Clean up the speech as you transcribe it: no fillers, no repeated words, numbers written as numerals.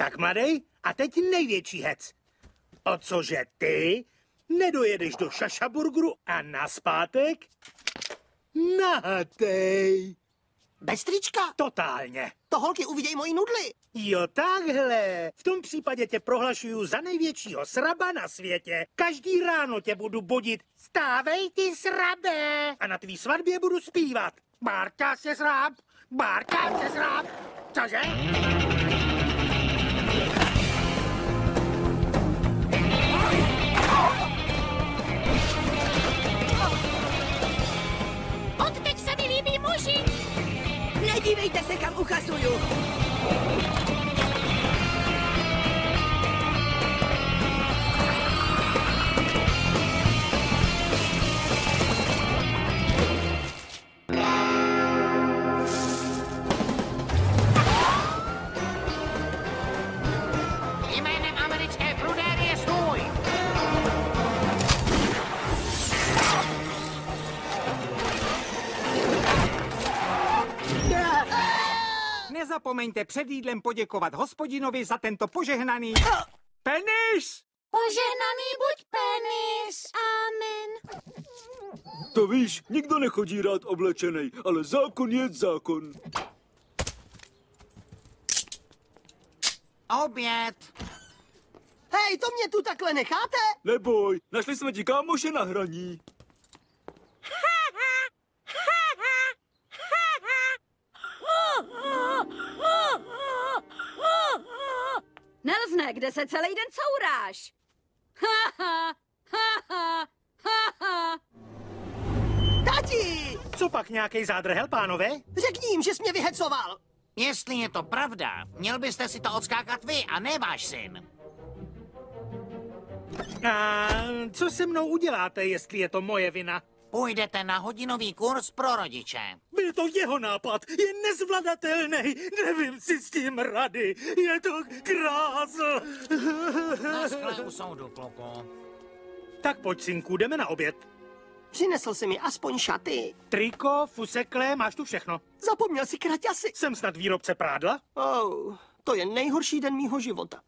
Tak, mladej, a teď největší hec. O cože ty nedojedeš do Šašaburgru a nazpátek nahatej. Bez trička? Totálně. To holky uvidějí moji nudli. Jo, takhle. V tom případě tě prohlašuju za největšího sraba na světě. Každý ráno tě budu budit. Stávej ty, srabe. A na tvý svatbě budu zpívat. Bárka se srab, Bárka se srab. Cože? Odteď se mi líbí muži. Nedívejte se, kam ukazuju. Jménem americké prudérie stůj. Nezapomeňte před jídlem poděkovat hospodinovi za tento požehnaný penis! Požehnaný buď penis. Amen. To víš, nikdo nechodí rád oblečenej, ale zákon je zákon. Oběd. Hej, to mě tu takhle necháte? Neboj, našli jsme ti kámoše na hraní. Nelzne, kde se celý den couráš? Tati! Co pak nějaký zádrhel, pánové? Řekni jim, že jsi mě vyhecoval. Jestli je to pravda, měl byste si to odskákat vy a ne váš syn. A co se mnou uděláte, jestli je to moje vina? Půjdete na hodinový kurz pro rodiče. Byl to jeho nápad, je nezvladatelný, nevím si s tím rady, je to krásl. Naschle u soudu, kluku. Tak pojď, synku, jdeme na oběd. Přinesl si mi aspoň šaty. Triko, fusekle, máš tu všechno. Zapomněl si kraťasy. Jsem snad výrobce prádla? Oh, to je nejhorší den mýho života.